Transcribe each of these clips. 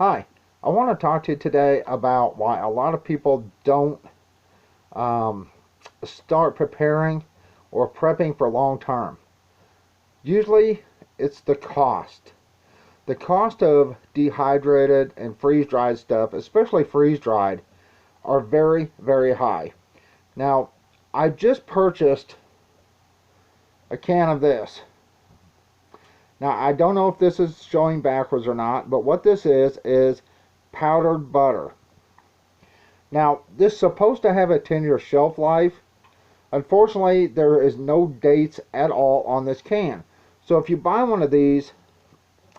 Hi, I want to talk to you today about why a lot of people don't um, start preparing or prepping for long term. Usually it's the cost. The cost of dehydrated and freeze dried stuff, especially freeze dried, are very, very high. Now, I just purchased a can of this. Now, I don't know if this is showing backwards or not, but what this is powdered butter. Now, this is supposed to have a 10-year shelf life. Unfortunately, there is no dates at all on this can. So if you buy one of these,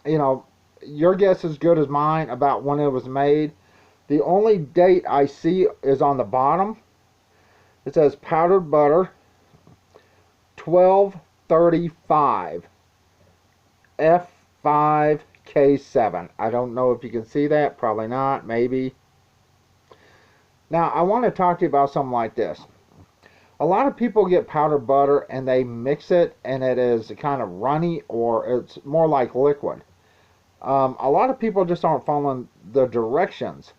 your guess is as good as mine about when it was made. The only date I see is on the bottom. It says powdered butter 1235 F5K7. I don't know if you can see that. Probably not. Maybe. Now, I want to talk to you about something like this. A lot of people get powdered butter and they mix it and it is kind of runny or it's more like liquid. A lot of people just aren't following the directions.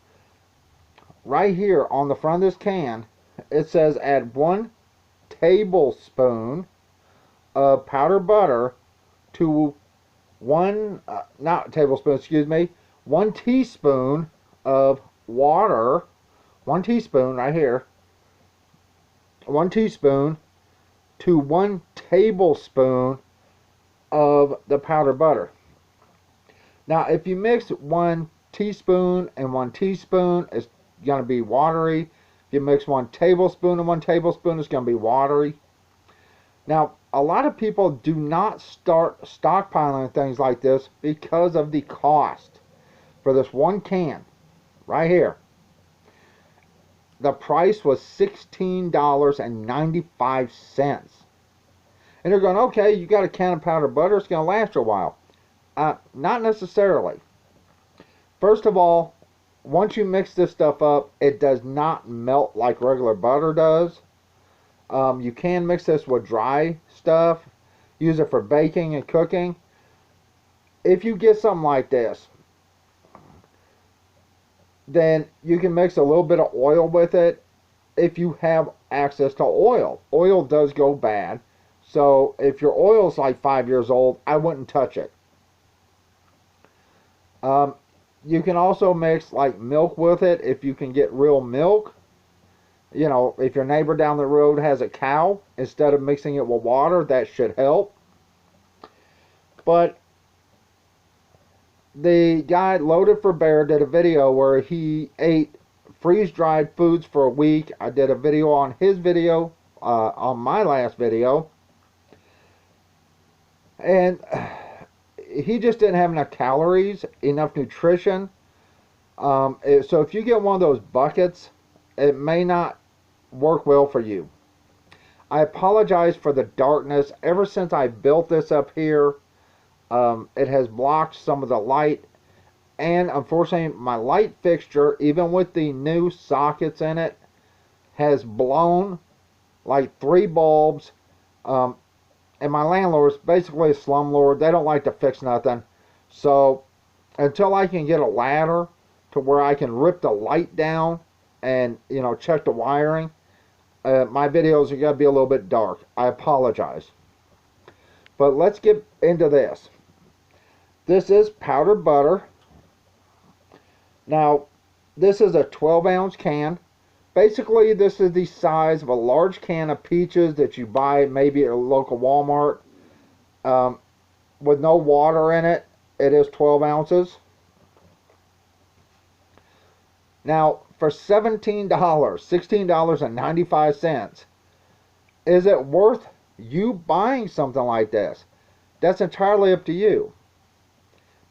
Right here on the front of this can, it says add 1 tablespoon of powdered butter to 1 teaspoon of water. 1 teaspoon right here. 1 teaspoon to 1 tablespoon of the powdered butter. Now, if you mix 1 teaspoon and 1 teaspoon, it's going to be watery. If you mix 1 tablespoon and 1 tablespoon, it's going to be watery. Now, a lot of people do not start stockpiling things like this because of the cost for this one can right here. The price was $16.95. And they're going, okay, you got a can of powdered butter, it's going to last you a while. Not necessarily. First of all, once you mix this stuff up, it does not melt like regular butter does. You can mix this with dry stuff, use it for baking and cooking. If you get something like this, then you can mix a little bit of oil with it if you have access to oil. Oil does go bad, so if your oil is like 5 years old, I wouldn't touch it. You can also mix like milk with it if you can get real milk. You know, if your neighbor down the road has a cow, instead of mixing it with water, that should help. But the guy Loaded for Bear did a video where he ate freeze-dried foods for a week. I did a video on his video, on my last video. And he just didn't have enough calories, enough nutrition. So if you get one of those buckets, it may not work well for you. I apologize for the darkness. Ever since I built this up here, it has blocked some of the light, and unfortunately my light fixture, even with the new sockets in it, has blown like 3 bulbs. And my landlord's basically a slumlord. They don't like to fix nothing. So until I can get a ladder to where I can rip the light down and check the wiring, my videos are going to be a little bit dark. I apologize. But let's get into this. This is powdered butter. Now, this is a 12-ounce can. Basically, this is the size of a large can of peaches that you buy maybe at a local Walmart. With no water in it, it is 12 ounces. Now, for $17, $16.95, is it worth you buying something like this? That's entirely up to you.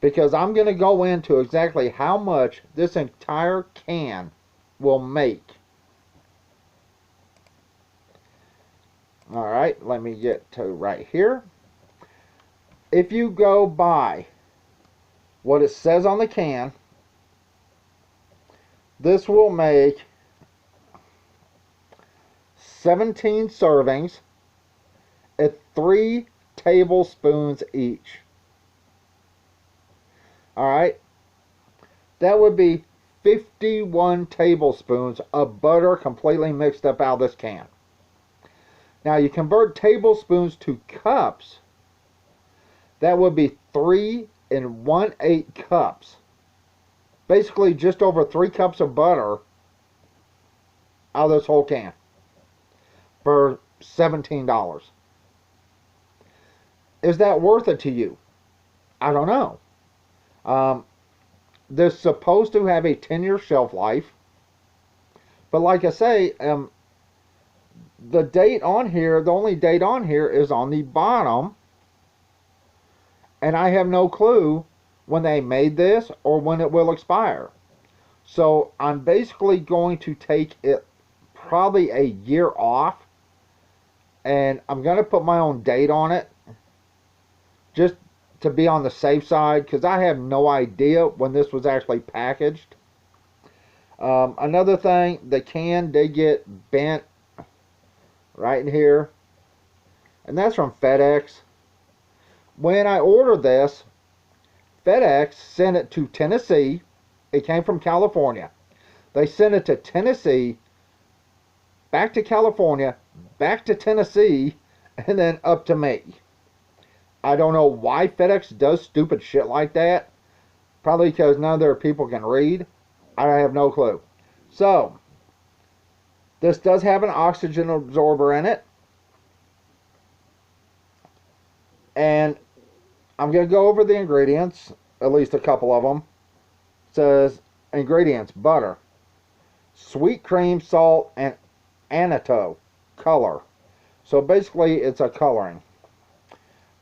Because I'm going to go into exactly how much this entire can will make. Alright, let me get to right here. If you go by what it says on the can, this will make 17 servings at 3 tablespoons each. Alright, That would be 51 tablespoons of butter completely mixed up out of this can. Now you convert tablespoons to cups, that would be 3 1/8 cups. Basically just over 3 cups of butter out of this whole can for $17. Is that worth it to you? I don't know. This is supposed to have a 10-year shelf life. But like I say, the date on here, the only date on here is on the bottom. And I have no clue when they made this or when it will expire. So I'm basically going to take it probably a year off. And I'm going to put my own date on it, just to be on the safe side, because I have no idea when this was actually packaged. Another thing, the can did get bent right in here, and that's from FedEx. When I ordered this, FedEx sent it to Tennessee. It came from California. They sent it to Tennessee, back to California, back to Tennessee, and then up to me. I don't know why FedEx does stupid shit like that. Probably because none of their people can read. I have no clue. So, this does have an oxygen absorber in it. And I'm going to go over the ingredients, at least a couple of them. It says, ingredients, butter, sweet cream, salt, and annatto, color. So basically, it's a coloring.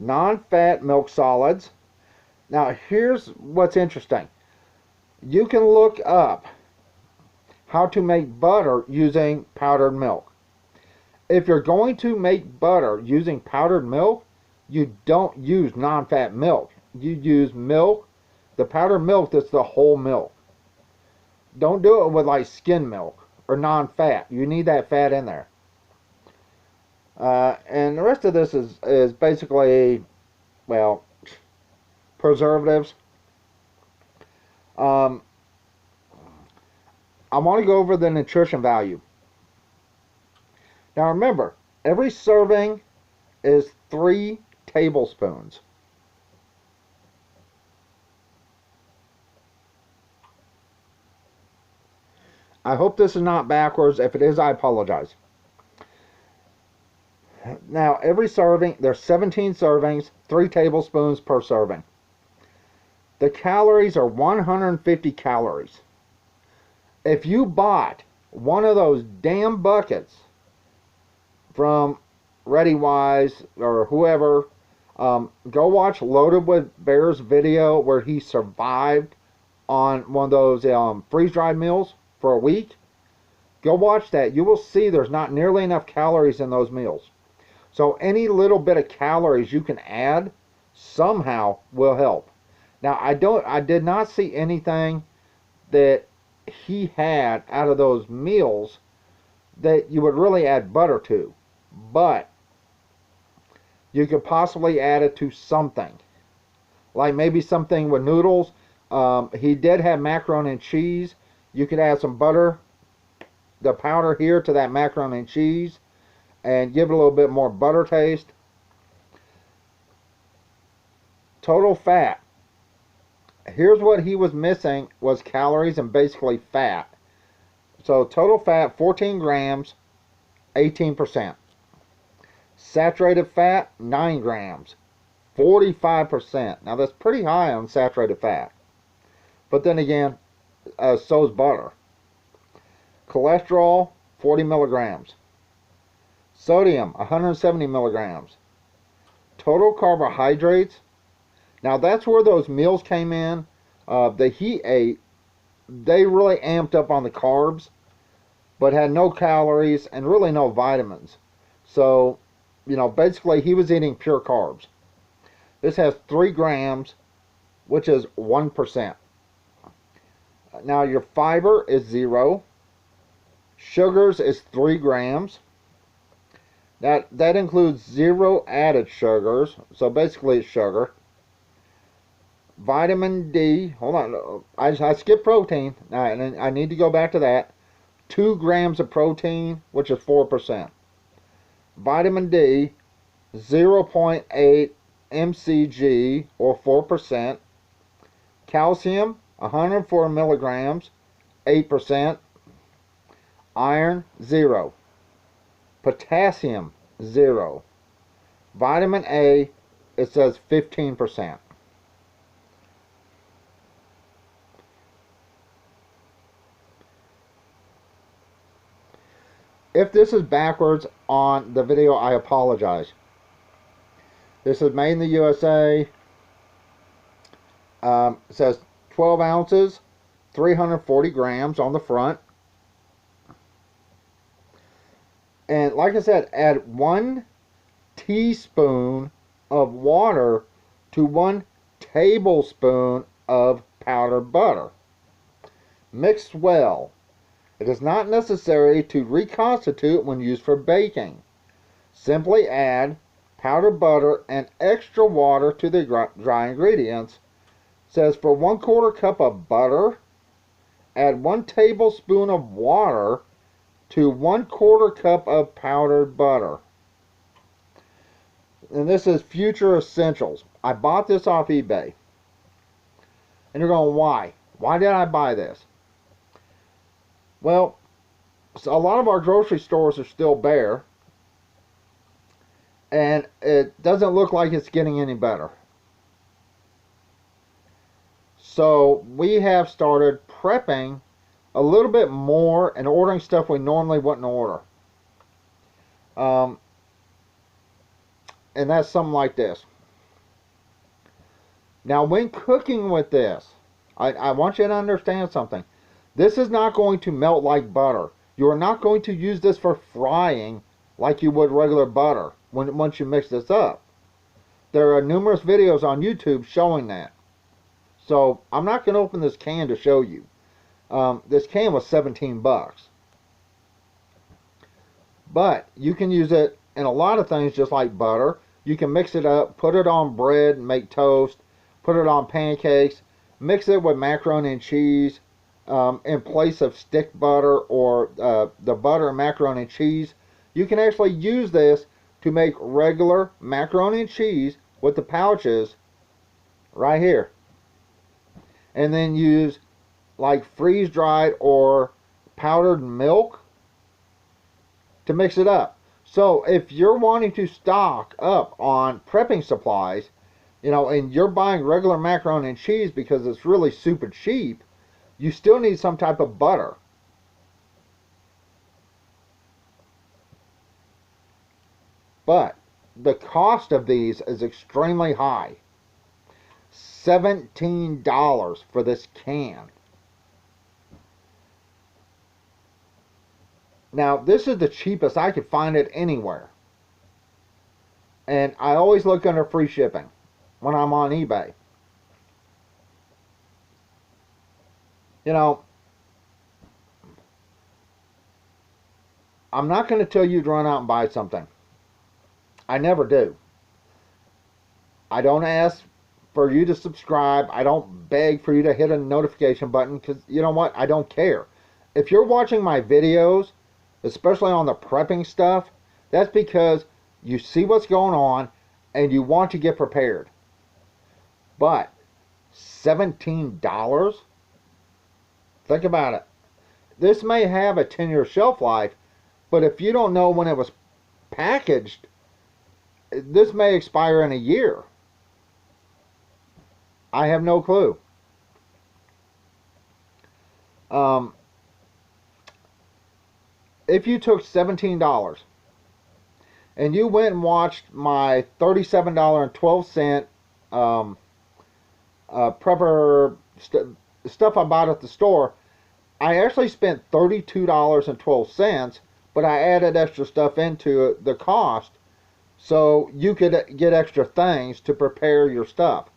Non-fat milk solids. Now, here's what's interesting. You can look up how to make butter using powdered milk. If you're going to make butter using powdered milk, you don't use non-fat milk. You use milk, the powdered milk that's the whole milk. Don't do it with like skim milk or non-fat. You need that fat in there. And the rest of this is basically, well, preservatives. I want to go over the nutrition value. Now remember, every serving is 3 tablespoons. I hope this is not backwards. If it is, I apologize. Now, every serving, there's 17 servings, 3 tablespoons per serving. The calories are 150 calories. If you bought one of those damn buckets from ReadyWise or whoever, go watch Loaded with Bear's video where he survived on one of those freeze-dried meals for a week. Go watch that. You will see there's not nearly enough calories in those meals. So any little bit of calories you can add somehow will help. Now I did not see anything that he had out of those meals that you would really add butter to, but you could possibly add it to something, like maybe something with noodles. He did have macaroni and cheese. You could add some butter, the powder here, to that macaroni and cheese and give it a little bit more butter taste. Total fat. Here's what he was missing, was calories and basically fat. So total fat, 14 grams, 18%. Saturated fat, 9 grams, 45%. Now that's pretty high on saturated fat. But then again, so is butter. Cholesterol, 40 milligrams. Sodium, 170 milligrams. Total carbohydrates. Now that's where those meals came in. That he ate, they really amped up on the carbs, but had no calories and really no vitamins. So, you know, basically he was eating pure carbs. This has 3 grams, which is 1%. Now your fiber is 0. Sugars is 3 grams. That includes 0 added sugars, so basically it's sugar. Vitamin D, hold on, I skipped protein, and I need to go back to that. 2 grams of protein, which is 4%. Vitamin D, 0.8 mcg, or 4%. Calcium, 104 milligrams, 8%. Iron, 0. Potassium, 0. Vitamin A, it says 15%. If this is backwards on the video, I apologize. This is made in the USA. It says 12 ounces, 340 grams on the front. And like I said, add 1 teaspoon of water to 1 tablespoon of powdered butter. Mix well. It is not necessary to reconstitute when used for baking. Simply add powdered butter and extra water to the dry ingredients. It says for 1/4 cup of butter, add 1 tablespoon of water to 1/4 cup of powdered butter. And this is Future Essentials. I bought this off eBay. And you're going, why? Why did I buy this? Well, so a lot of our grocery stores are still bare, and it doesn't look like it's getting any better. So we have started prepping a little bit more and ordering stuff we normally wouldn't order. And that's something like this. Now, when cooking with this, I want you to understand something. This is not going to melt like butter. You are not going to use this for frying like you would regular butter once you mix this up. There are numerous videos on YouTube showing that. So I'm not going to open this can to show you. This can was 17 bucks. But you can use it in a lot of things just like butter. You can mix it up, put it on bread and make toast, put it on pancakes, mix it with macaroni and cheese. In place of stick butter or the butter and macaroni and cheese, you can actually use this to make regular macaroni and cheese with the pouches right here. And then use like freeze-dried or powdered milk to mix it up. So if you're wanting to stock up on prepping supplies, you know, and you're buying regular macaroni and cheese because it's really super cheap, you still need some type of butter. But the cost of these is extremely high. $17 for this can. Now, this is the cheapest I could find it anywhere. And I always look under free shipping when I'm on eBay. You know, I'm not going to tell you to run out and buy something. I never do. I don't ask for you to subscribe. I don't beg for you to hit a notification button because, you know what, I don't care. If you're watching my videos, especially on the prepping stuff, that's because you see what's going on and you want to get prepared. But $17? Think about it. This may have a 10-year shelf life, but if you don't know when it was packaged, this may expire in a year. I have no clue. If you took $17 and you went and watched my $37.12 prepper stuff I bought at the store, I actually spent $32.12, but I added extra stuff into the cost so you could get extra things to prepare your stuff.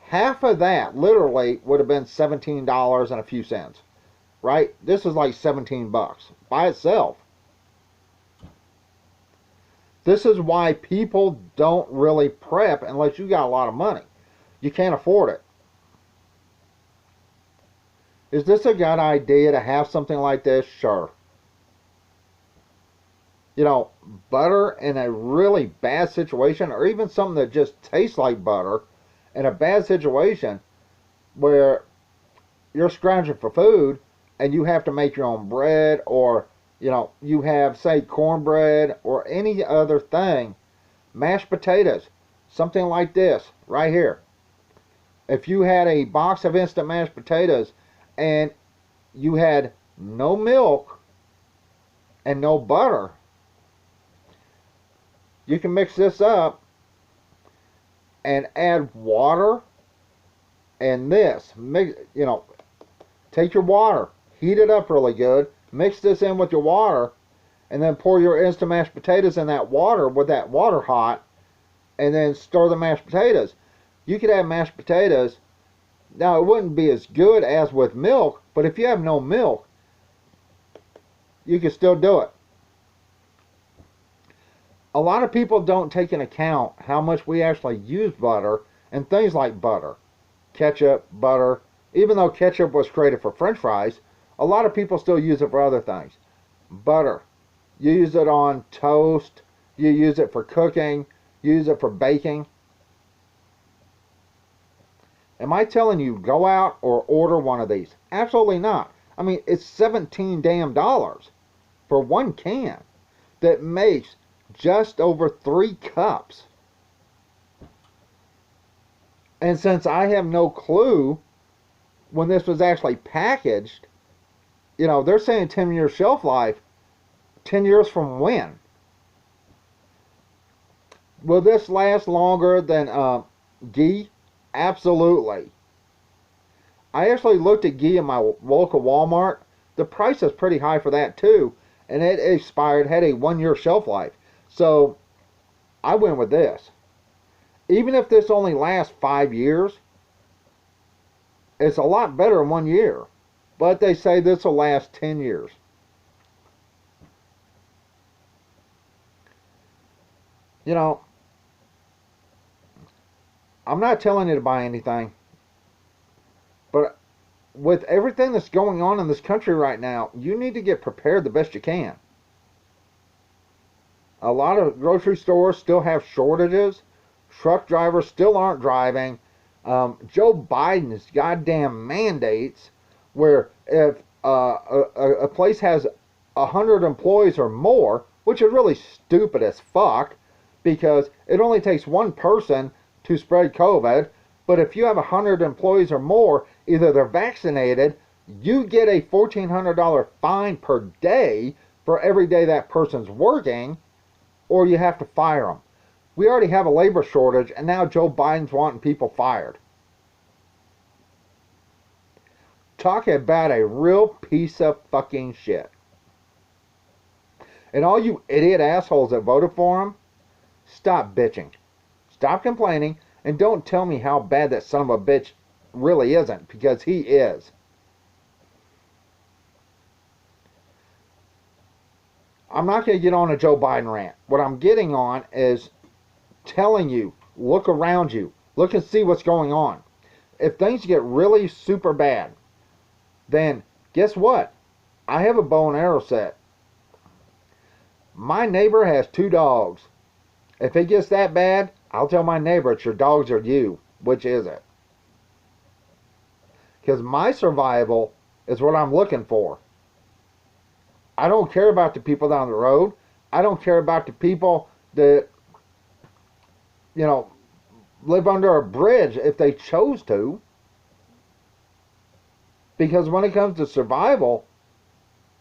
Half of that literally would have been $17 and a few cents, right? This is like 17 bucks by itself. This is why people don't really prep unless you got a lot of money. you can't afford it. Is this a good idea to have something like this? Sure. You know, butter in a really bad situation, or even something that just tastes like butter in a bad situation where you're scrounging for food and you have to make your own bread, or you know, you have, say, cornbread or any other thing, mashed potatoes, something like this right here. If you had a box of instant mashed potatoes and you had no milk and no butter, you can mix this up and add water and this. Mix, you know, take your water, heat it up really good, mix this in with your water, and then pour your instant mashed potatoes in that water with that water hot, and then stir the mashed potatoes. You could have mashed potatoes. Now, it wouldn't be as good as with milk, but if you have no milk, you can still do it. A lot of people don't take into account how much we actually use butter and things like butter, ketchup, butter. Even though ketchup was created for French fries, a lot of people still use it for other things. Butter, you use it on toast, you use it for cooking, you use it for baking. Am I telling you go out or order one of these? Absolutely not. I mean, it's $17 damn for one can that makes just over 3 cups. And since I have no clue when this was actually packaged, you know, they're saying 10-year shelf life. 10 years from when? Will this last longer than ghee? Absolutely. I actually looked at ghee in my local Walmart. The price is pretty high for that too, and it expired, had a 1-year shelf life. So I went with this. Even if this only lasts 5 years, it's a lot better in 1 year. But they say this will last 10 years. You know, I'm not telling you to buy anything, but with everything that's going on in this country right now, you need to get prepared the best you can. A lot of grocery stores still have shortages. Truck drivers still aren't driving. Joe Biden's goddamn mandates, where if a place has 100 employees or more, which is really stupid as fuck, because it only takes one person to spread COVID. But if you have 100 employees or more, either they're vaccinated, you get a $1,400 fine per day for every day that person's working, or you have to fire them. We already have a labor shortage, and now Joe Biden's wanting people fired. Talk about a real piece of fucking shit. And all you idiot assholes that voted for him, stop bitching. Stop complaining, and don't tell me how bad that son of a bitch really isn't, because he is. I'm not going to get on a Joe Biden rant. What I'm getting on is telling you, look around you. Look and see what's going on. If things get really super bad, then guess what? I have a bow and arrow set. My neighbor has 2 dogs. If it gets that bad, I'll tell my neighbor it's your dogs or you. Which is it? Because my survival is what I'm looking for. I don't care about the people down the road. I don't care about the people that, you know, live under a bridge if they chose to. Because when it comes to survival,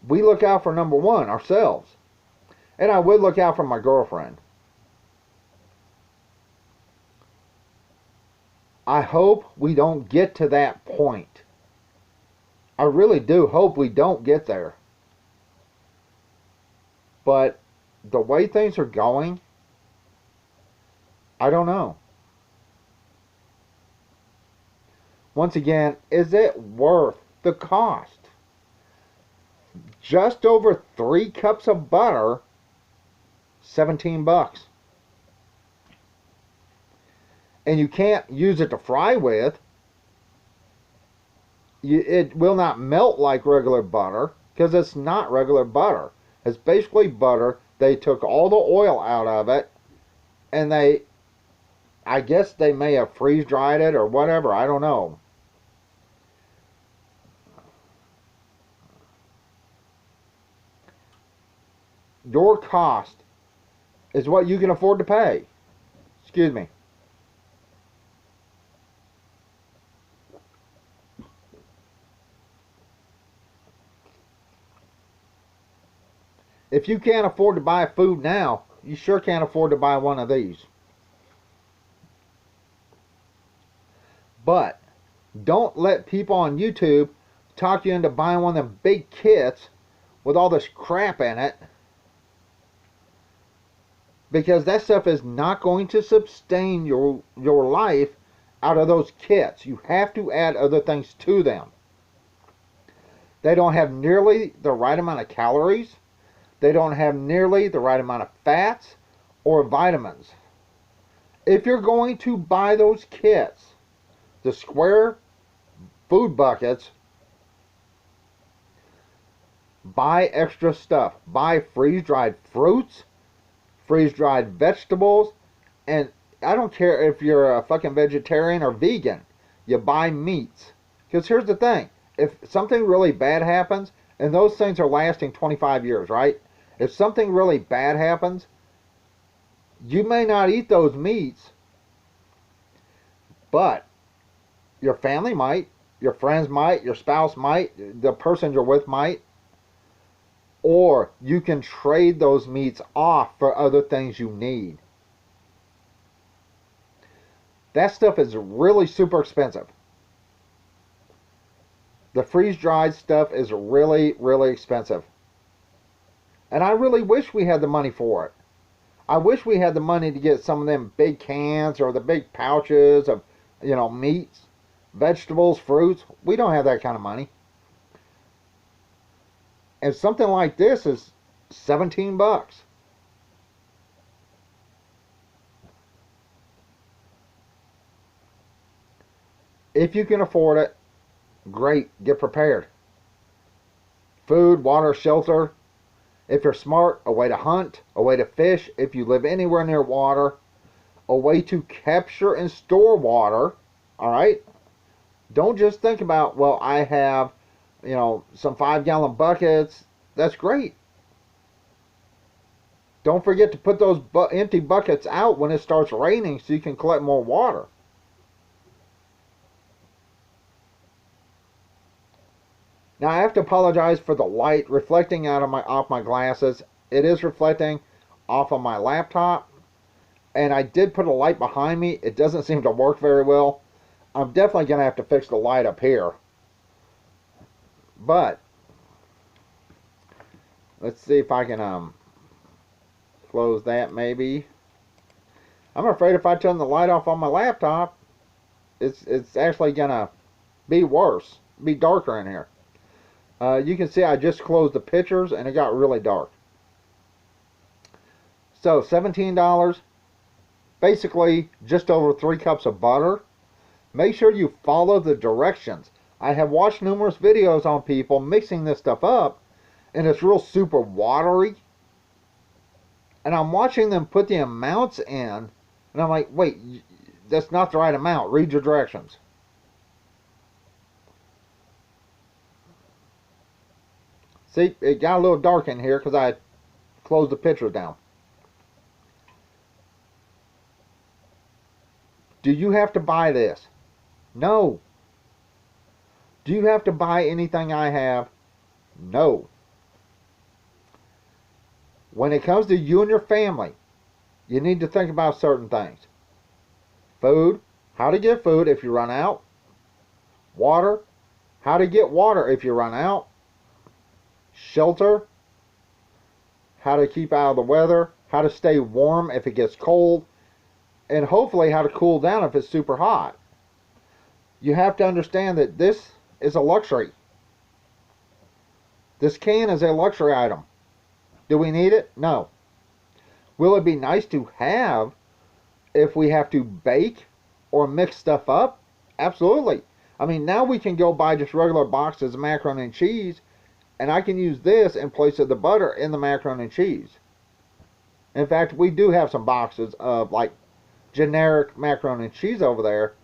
we look out for number one, ourselves. And I would look out for my girlfriend. I hope we don't get to that point. I really do hope we don't get there. But the way things are going, I don't know. Once again, is it worth the cost? Just over 3 cups of butter, $17. and you can't use it to fry with, it will not melt like regular butter because it's not regular butter. It's basically butter. They took all the oil out of it, and I guess they may have freeze dried it or whatever. I don't know. Your cost is what you can afford to pay. Excuse me. If you can't afford to buy food now, you sure can't afford to buy one of these. But don't let people on YouTube talk you into buying one of them big kits with all this crap in it, because that stuff is not going to sustain your life out of those kits. You have to add other things to them. They don't have nearly the right amount of calories. They don't have nearly the right amount of fats or vitamins. If you're going to buy those kits, the square food buckets, buy extra stuff. Buy freeze-dried fruits, freeze-dried vegetables, and I don't care if you're a fucking vegetarian or vegan. You buy meats. Because here's the thing. If something really bad happens, and those things are lasting 25 years, right? If something really bad happens, you may not eat those meats, but your family might, your friends might, your spouse might, the person you're with might, or you can trade those meats off for other things you need. That stuff is really super expensive. The freeze-dried stuff is really, really expensive. And I really wish we had the money for it. I wish we had the money to get some of them big cans or the big pouches of, meats, vegetables, fruits. We don't have that kind of money. And something like this is $17. If you can afford it, great, get prepared. Food, water, shelter. If you're smart, a way to hunt, a way to fish, if you live anywhere near water, a way to capture and store water, all right? Don't just think about, well, I have, some 5-gallon buckets. That's great. Don't forget to put those empty buckets out when it starts raining so you can collect more water. Now I have to apologize for the light reflecting off my glasses. It is reflecting off of my laptop, and I did put a light behind me. It doesn't seem to work very well. I'm definitely going to have to fix the light up here. But let's see if I can close that maybe. I'm afraid if I turn the light off on my laptop, it's actually going to be worse, be darker in here. You can see I just closed the pictures and it got really dark. So $17, basically just over 3 cups of butter. Make sure you follow the directions. I have watched numerous videos on people mixing this stuff up, and it's real super watery. And I'm watching them put the amounts in, and I'm like, wait, that's not the right amount. Read your directions. See, it got a little dark in here because I closed the picture down. Do you have to buy this? No. Do you have to buy anything I have? No. When it comes to you and your family, you need to think about certain things. Food, how to get food if you run out. Water, how to get water if you run out. Shelter, how to keep out of the weather, how to stay warm if it gets cold, and hopefully how to cool down if it's super hot. You have to understand that this is a luxury. This can is a luxury item. Do we need it? No. Will it be nice to have if we have to bake or mix stuff up? Absolutely. I mean, now we can go buy just regular boxes of macaroni and cheese, and I can use this in place of the butter in the macaroni and cheese. In fact, we do have some boxes of like generic macaroni and cheese over there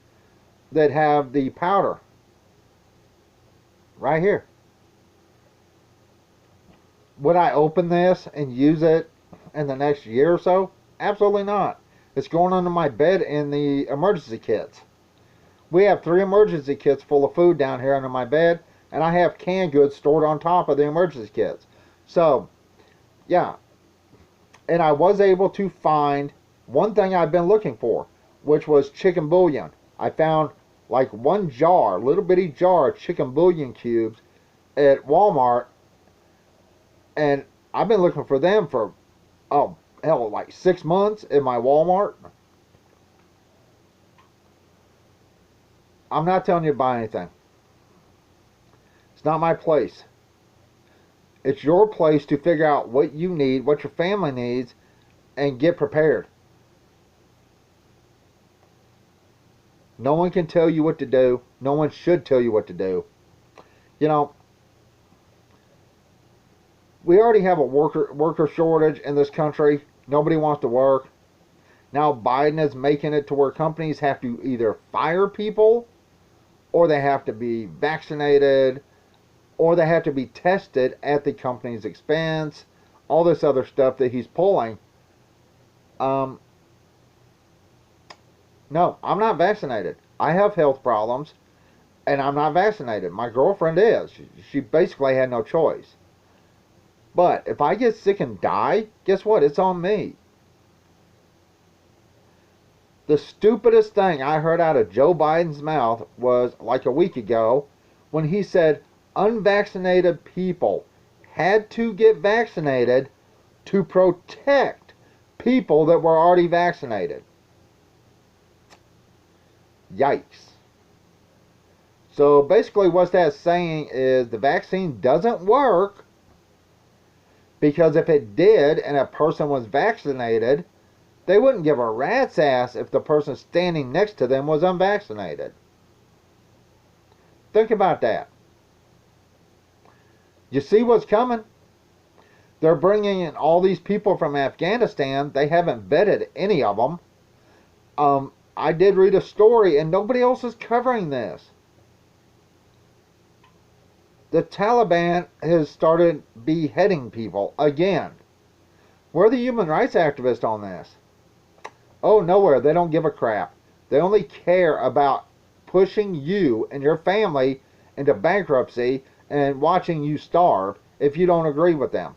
that have the powder right here. Would I open this and use it in the next year or so? Absolutely not. It's going under my bed in the emergency kits. We have 3 emergency kits full of food down here under my bed, and I have canned goods stored on top of the emergency kits. So, yeah. And I was able to find one thing I've been looking for, which was chicken bouillon. I found like one jar, little bitty jar of chicken bouillon cubes at Walmart, and I've been looking for them for, oh, hell, like 6 months in my Walmart. I'm not telling you to buy anything. It's not my place. It's your place to figure out what you need, what your family needs, and get prepared. No one can tell you what to do. No one should tell you what to do. You know, we already have a worker shortage in this country. Nobody wants to work. Now Biden is making it to where companies have to either fire people, or they have to be vaccinated, or they have to be tested at the company's expense. All this other stuff that he's pulling. No, I'm not vaccinated. I have health problems, and I'm not vaccinated. My girlfriend is. She basically had no choice. But if I get sick and die, guess what? It's on me. The stupidest thing I heard out of Joe Biden's mouth was like a week ago when he said unvaccinated people had to get vaccinated to protect people that were already vaccinated. Yikes. So basically what that's saying is the vaccine doesn't work, because if it did and a person was vaccinated, they wouldn't give a rat's ass if the person standing next to them was unvaccinated. Think about that. You see what's coming? They're bringing in all these people from Afghanistan. They haven't vetted any of them. I did read a story, and nobody else is covering this. The Taliban has started beheading people again. Where are the human rights activists on this? Oh, nowhere. They don't give a crap. They only care about pushing you and your family into bankruptcy and watching you starve if you don't agree with them.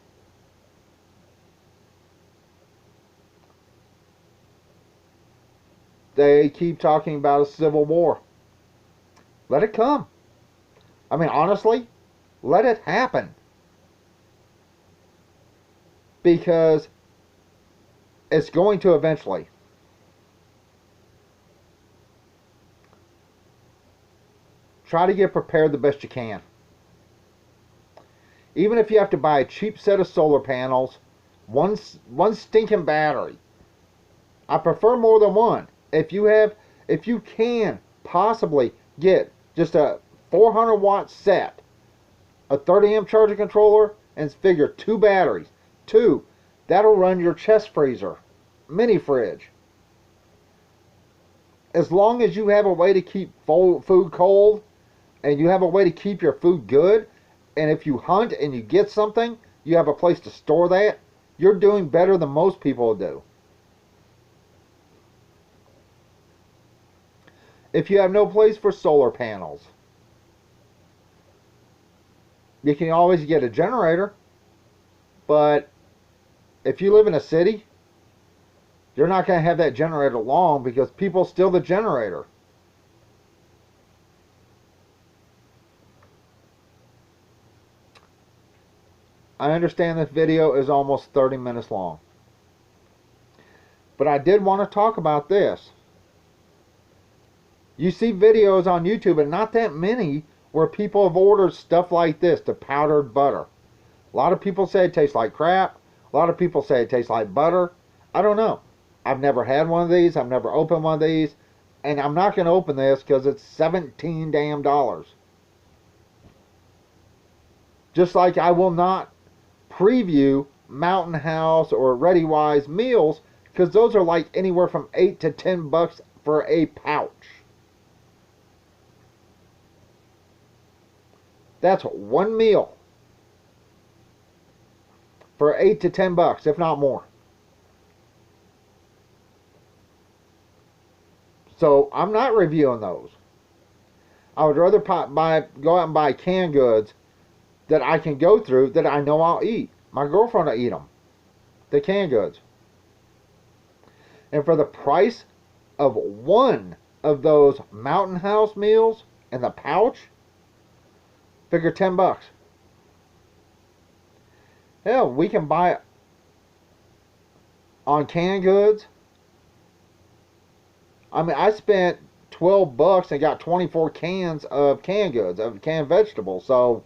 They keep talking about a civil war. Let it come. I mean, honestly, let it happen. Because it's going to eventually. Try to get prepared the best you can. Even if you have to buy a cheap set of solar panels, one stinking battery. I prefer more than one. If you can possibly get just a 400 watt set, a 30 amp charging controller, and figure 2 batteries. 2, that'll run your chest freezer, mini fridge. As long as you have a way to keep food cold, and you have a way to keep your food good, and if you hunt and you get something, you have a place to store that, you're doing better than most people do. If you have no place for solar panels, you can always get a generator, but if you live in a city, you're not going to have that generator long because people steal the generator. I understand this video is almost 30 minutes long, but I did want to talk about this. You see videos on YouTube, and not that many, where people have ordered stuff like this, the powdered butter. A lot of people say it tastes like crap. A lot of people say it tastes like butter. I don't know. I've never had one of these. I've never opened one of these. And I'm not going to open this because it's $17 damn. Just like I will not preview Mountain House or ReadyWise meals because those are like anywhere from $8 to $10 for a pouch. That's one meal for $8 to $10, if not more. So I'm not reviewing those. I would rather go out and buy canned goods that I can go through that I know I'll eat. My girlfriend will eat them. The canned goods. And for the price of one of those Mountain House meals in the pouch, figure $10. Hell, we can buy it on canned goods. I mean, I spent $12 and got 24 cans of canned goods, of canned vegetables. So,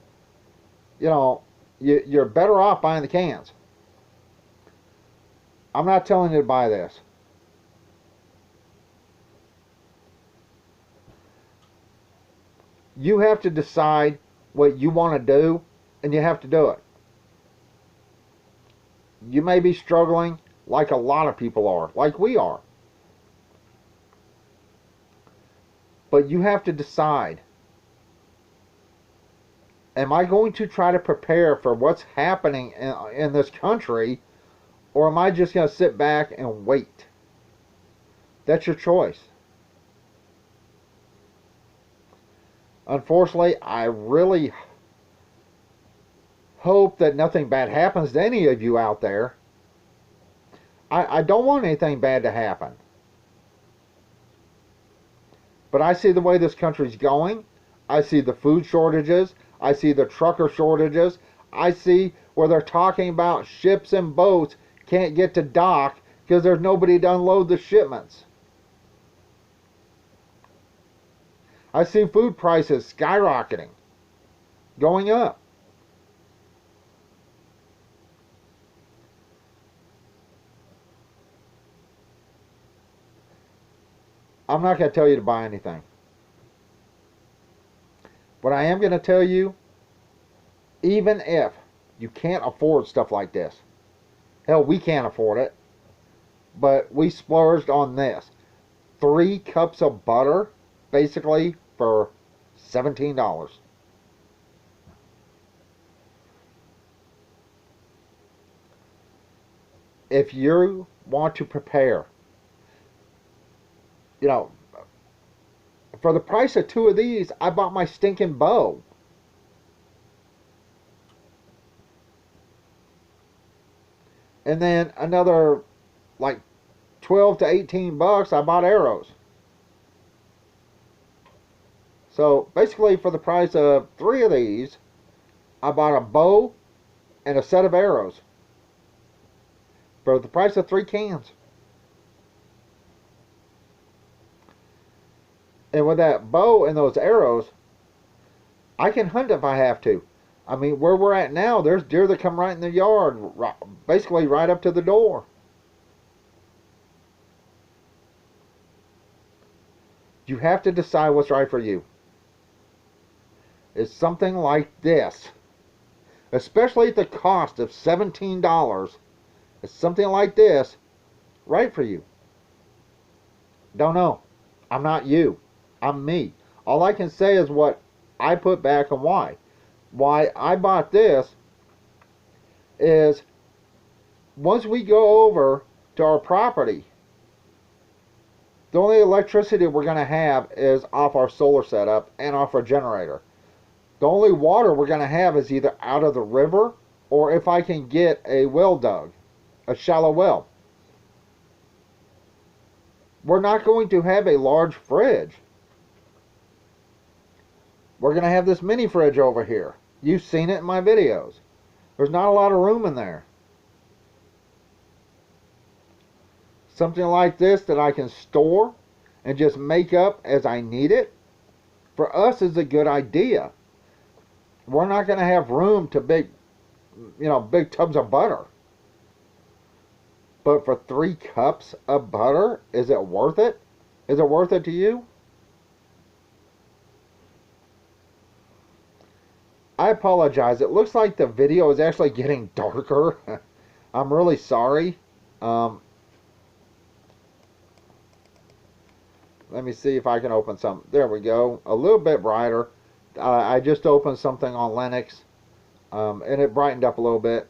you know, you're better off buying the cans. I'm not telling you to buy this. You have to decide what you want to do, and you have to do it. You may be struggling like a lot of people are, like we are. But you have to decide, am I going to try to prepare for what's happening in this country, or am I just going to sit back and wait? That's your choice. Unfortunately, I really hope that nothing bad happens to any of you out there. I don't want anything bad to happen. But I see the way this country's going. I see the food shortages. I see the trucker shortages. I see where they're talking about ships and boats can't get to dock because there's nobody to unload the shipments. I see food prices skyrocketing, going up. I'm not going to tell you to buy anything. What I am going to tell you, even if you can't afford stuff like this, hell, we can't afford it, but we splurged on this. 3 cups of butter, basically, for $17. If you want to prepare, you know, for the price of 2 of these, I bought my stinking bow. And then another, like, 12 to 18 bucks, I bought arrows. So, basically, for the price of 3 of these, I bought a bow and a set of arrows. For the price of 3 cans. And with that bow and those arrows, I can hunt if I have to. I mean, where we're at now, there's deer that come right in the yard, basically right up to the door. You have to decide what's right for you. Is something like this, especially at the cost of $17, is something like this right for you? Don't know. I'm not you. I'm me. All I can say is what I put back and why. Why I bought this is once we go over to our property, the only electricity we're going to have is off our solar setup and off our generator. The only water we're going to have is either out of the river or if I can get a well dug, a shallow well. We're not going to have a large fridge. We're going to have this mini fridge over here. You've seen it in my videos. There's not a lot of room in there. Something like this that I can store and just make up as I need it, for us is a good idea. We're not going to have room to big tubs of butter. But for 3 cups of butter, is it worth it? Is it worth it to you? I apologize. It looks like the video is actually getting darker. I'm really sorry. Um, Let me see if I can open some. There we go. A little bit brighter. I just opened something on Linux, and it brightened up a little bit.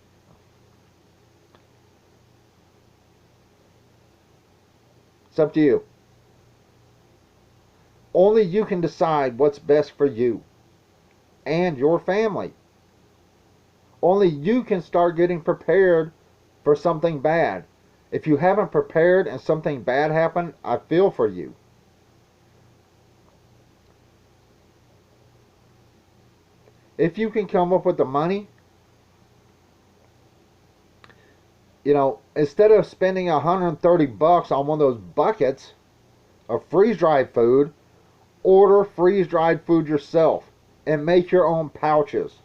It's up to you. Only you can decide what's best for you and your family. Only you can start getting prepared for something bad. If you haven't prepared and something bad happened, I feel for you. If you can come up with the money, instead of spending $130 on one of those buckets of freeze-dried food, order freeze-dried food yourself and make your own pouches.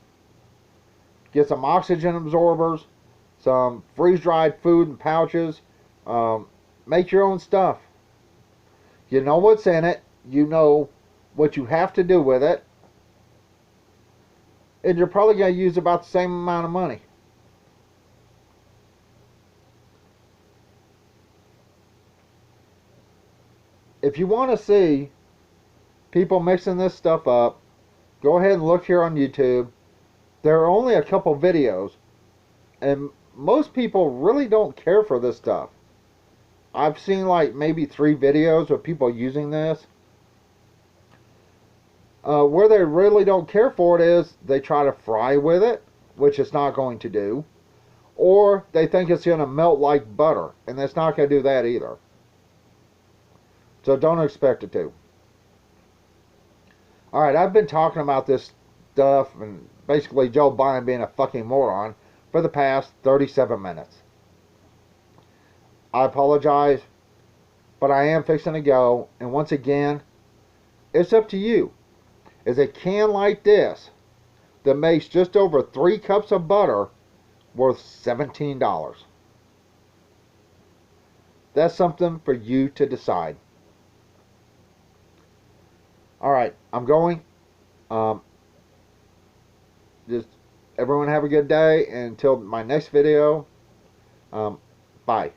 Get some oxygen absorbers, some freeze-dried food and pouches. Make your own stuff. You know what's in it. You know what you have to do with it. And you're probably going to use about the same amount of money. If you want to see people mixing this stuff up, go ahead and look here on YouTube. There are only a couple videos, and most people really don't care for this stuff. I've seen like maybe 3 videos of people using this. Where they really don't care for it is they try to fry with it, which it's not going to do. Or they think it's going to melt like butter, and it's not going to do that either. So don't expect it to. Alright, I've been talking about this stuff and basically Joe Biden being a fucking moron for the past 37 minutes. I apologize, but I am fixing to go, and once again, it's up to you. Is a can like this that makes just over 3 cups of butter worth $17? That's something for you to decide. Alright, I'm going. Just everyone have a good day, and until my next video, bye.